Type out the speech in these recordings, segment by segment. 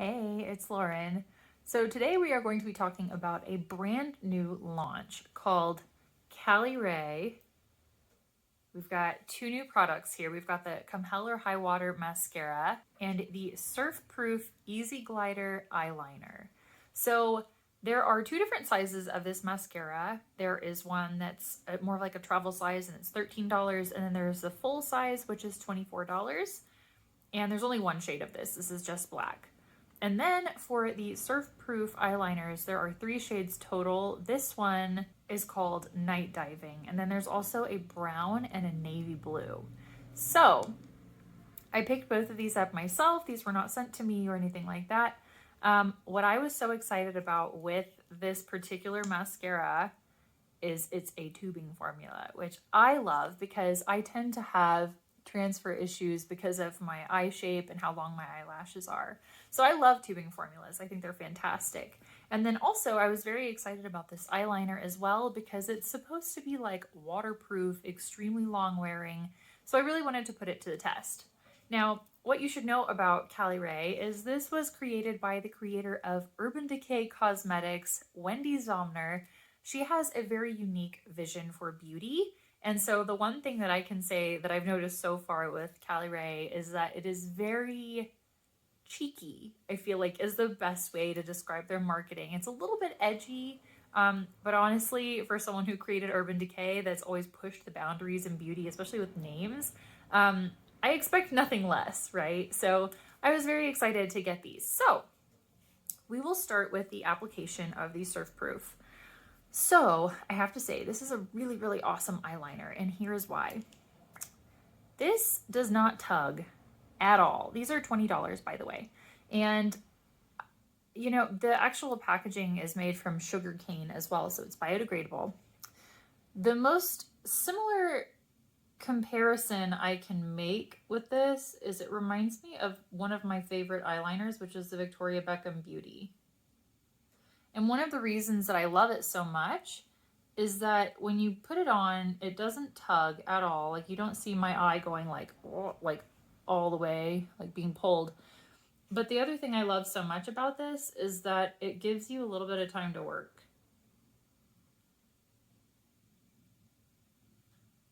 Hey, it's Lauren. So today we are going to be talking about a brand new launch called Caliray. We've got two new products here. We've got the Caliray High Water Mascara and the Surfproof Easy Glider Eyeliner. So there are two different sizes of this mascara. There is one that's more like a travel size and it's $13, and then there's the full size, which is $24. And there's only one shade of this. This is just black. And then for the Surfproof eyeliners, there are 3 shades total. This one is called Night Diving. And then there's also a brown and a navy blue. So I picked both of these up myself. These were not sent to me or anything like that. What I was so excited about with this particular mascara is it's a tubing formula, which I love because I tend to have transfer issues because of my eye shape and how long my eyelashes are. So I love tubing formulas. I think they're fantastic. And then also I was very excited about this eyeliner as well because it's supposed to be like waterproof, extremely long wearing. So I really wanted to put it to the test. Now, what you should know about Caliray is this was created by the creator of Urban Decay Causemetics, Wende Zomnir. She has a very unique vision for beauty. And so the one thing that I can say that I've noticed so far with Caliray is that it is very cheeky, I feel like is the best way to describe their marketing. It's a little bit edgy, but honestly, for someone who created Urban Decay that's always pushed the boundaries in beauty, especially with names, I expect nothing less, right? So I was very excited to get these. So we will start with the application of the Surfproof. So I have to say, this is a really, really awesome eyeliner, and here's why. This does not tug at all. These are $20, by the way. And, you know, the actual packaging is made from sugar cane as well, so it's biodegradable. The most similar comparison I can make with this is it reminds me of one of my favorite eyeliners, which is the Victoria Beckham Beauty. And one of the reasons that I love it so much is that when you put it on, it doesn't tug at all. Like you don't see my eye going like all the way, like being pulled. But the other thing I love so much about this is that it gives you a little bit of time to work.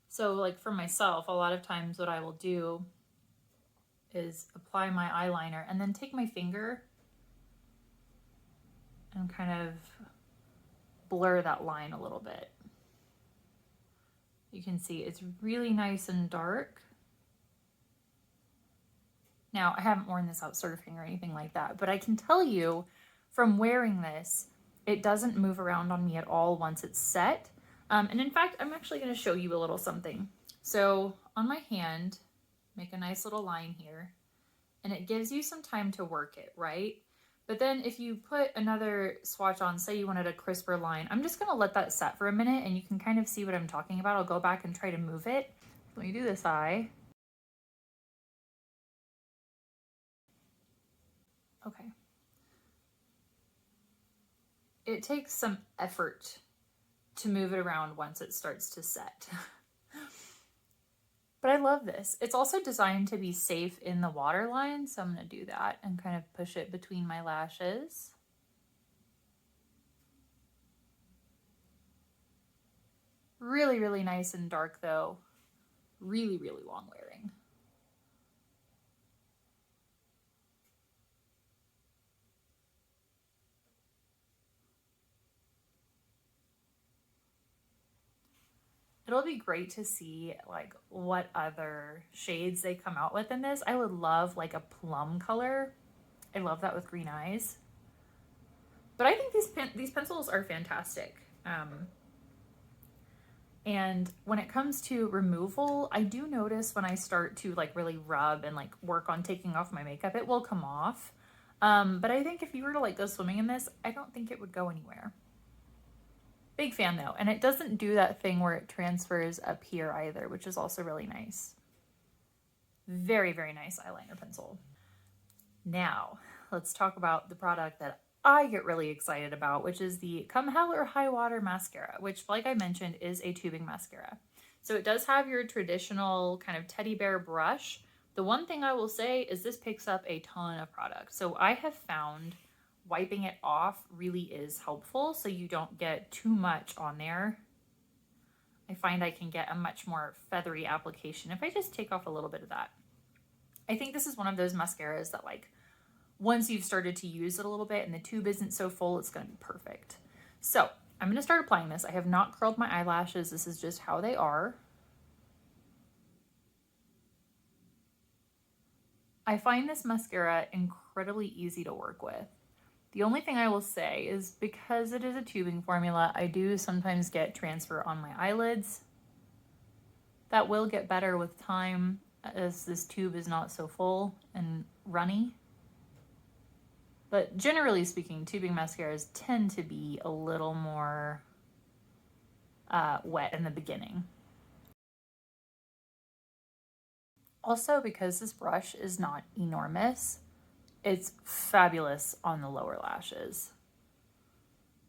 So like for myself, a lot of times what I will do is apply my eyeliner and then take my finger and kind of blur that line a little bit. You can see it's really nice and dark. Now, I haven't worn this out surfing or anything like that, but I can tell you from wearing this, it doesn't move around on me at all once it's set. And in fact, I'm actually going to show you a little something. So on my hand, make a nice little line here, and it gives you some time to work it, right? But then if you put another swatch on, say you wanted a crisper line, I'm just going to let that set for a minute and you can kind of see what I'm talking about. I'll go back and try to move it. Let me do this eye. Okay. It takes some effort to move it around once it starts to set. But I love this. It's also designed to be safe in the waterline, so I'm going to do that and kind of push it between my lashes. Really, really nice and dark though. Really, really long wearing. It'll be great to see like what other shades they come out with in this. I would love like a plum color. I love that with green eyes. But I think these pencils are fantastic. And when it comes to removal, I do notice when I start to like really rub and like work on taking off my makeup, it will come off. But I think if you were to like go swimming in this, I don't think it would go anywhere. Big fan though, and it doesn't do that thing where it transfers up here either, which is also really nice. Very, very nice eyeliner pencil. Now, let's talk about the product that I get really excited about, which is the Caliray High Water Mascara, which, like I mentioned, is a tubing mascara. So it does have your traditional kind of teddy bear brush, The one thing I will say is this picks up a ton of product. So I have found wiping it off really is helpful so you don't get too much on there. I find I can get a much more feathery application if I just take off a little bit of that. I think this is one of those mascaras that like once you've started to use it a little bit and the tube isn't so full, it's going to be perfect. So I'm going to start applying this. I have not curled my eyelashes. This is just how they are. I find this mascara incredibly easy to work with. The only thing I will say is because it is a tubing formula, I do sometimes get transfer on my eyelids. That will get better with time as this tube is not so full and runny. But generally speaking, tubing mascaras tend to be a little more wet in the beginning. Also, because this brush is not enormous, it's fabulous on the lower lashes.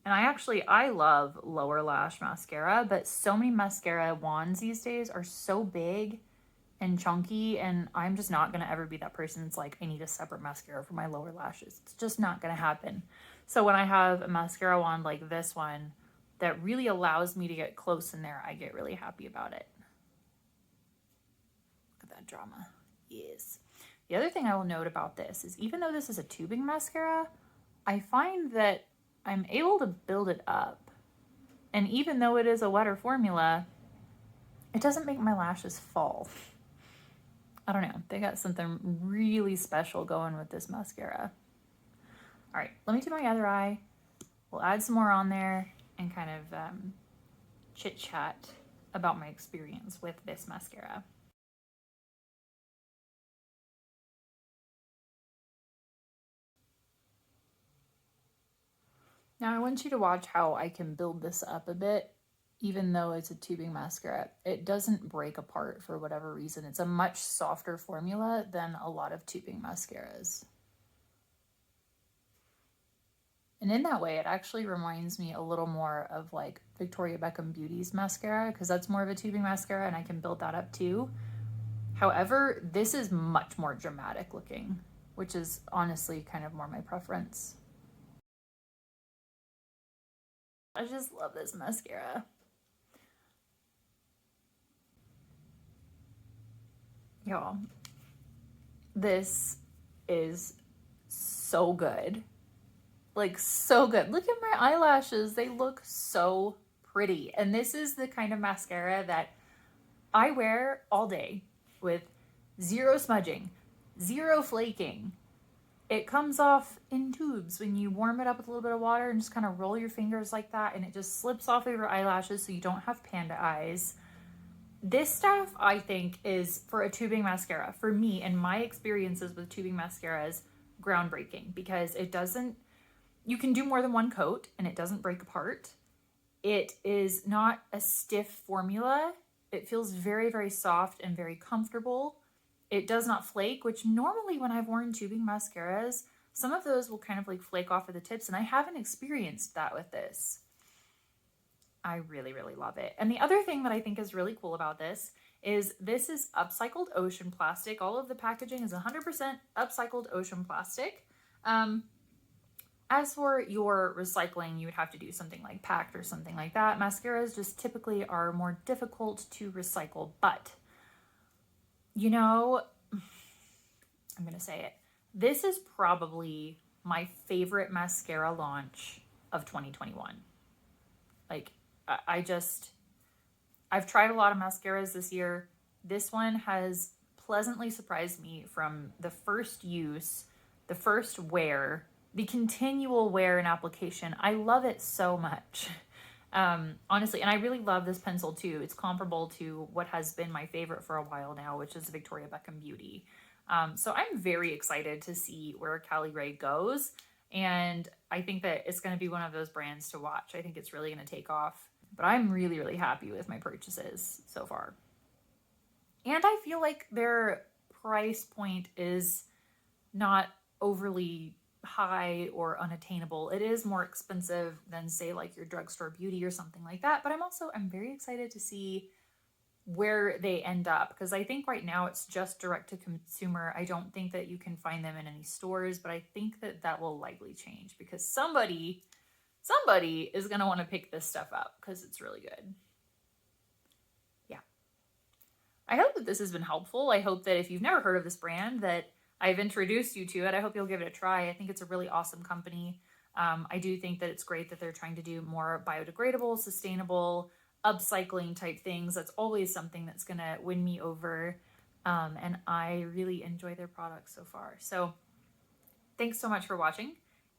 And I love lower lash mascara, but so many mascara wands these days are so big and chunky, and I'm just not going to ever be that person that's like, I need a separate mascara for my lower lashes. It's just not going to happen. So when I have a mascara wand like this one that really allows me to get close in there, I get really happy about it. Look at that drama. Yes. The other thing I will note about this is even though this is a tubing mascara, I find that I'm able to build it up. And even though it is a wetter formula, it doesn't make my lashes fall. I don't know. They got something really special going with this mascara. All right, let me do my other eye. We'll add some more on there and kind of chit chat about my experience with this mascara. Now I want you to watch how I can build this up a bit. Even though it's a tubing mascara, it doesn't break apart for whatever reason. It's a much softer formula than a lot of tubing mascaras. And in that way, it actually reminds me a little more of like Victoria Beckham Beauty's mascara, because that's more of a tubing mascara and I can build that up too. However, this is much more dramatic looking, which is honestly kind of more my preference. I just love this mascara. Y'all, this is so good. Like, so good. Look at my eyelashes. They look so pretty. And this is the kind of mascara that I wear all day with zero smudging, zero flaking. It comes off in tubes when you warm it up with a little bit of water and just kind of roll your fingers like that, and it just slips off of your eyelashes so you don't have panda eyes. This stuff, I think, is for a tubing mascara. For me and my experiences with tubing mascaras, groundbreaking, because it doesn't, you can do more than one coat and it doesn't break apart. It is not a stiff formula. It feels very, very soft and very comfortable. It does not flake, which normally when I've worn tubing mascaras, some of those will kind of like flake off of the tips, and I haven't experienced that with this. I really, really love it. And the other thing that I think is really cool about this is upcycled ocean plastic. All of the packaging is 100% upcycled ocean plastic. As for your recycling, you would have to do something like packed or something like that. Mascaras just typically are more difficult to recycle, but you know, I'm going to say it. This is probably my favorite mascara launch of 2021. Like, I've tried a lot of mascaras this year. This one has pleasantly surprised me from the first use, the first wear, the continual wear and application. I love it so much. Honestly, and I really love this pencil too. It's comparable to what has been my favorite for a while now, which is Victoria Beckham Beauty. So I'm very excited to see where Caliray goes. And I think that it's going to be one of those brands to watch. I think it's really going to take off. But I'm really, really happy with my purchases so far. And I feel like their price point is not overly high or unattainable. It is more expensive than, say, like your drugstore beauty or something like that. But I'm very excited to see where they end up, because I think right now it's just direct to consumer. I don't think that you can find them in any stores, but I think that that will likely change because somebody is going to want to pick this stuff up because it's really good. Yeah. I hope that this has been helpful. I hope that if you've never heard of this brand, that I've introduced you to it. I hope you'll give it a try. I think it's a really awesome company. I do think that it's great that they're trying to do more biodegradable, sustainable, upcycling type things. That's always something that's going to win me over. And I really enjoy their products so far. So thanks so much for watching.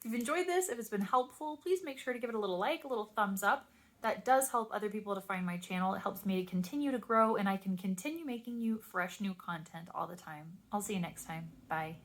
If you've enjoyed this, if it's been helpful, please make sure to give it a little like, a little thumbs up. That does help other people to find my channel. It helps me to continue to grow, and I can continue making you fresh new content all the time. I'll see you next time. Bye.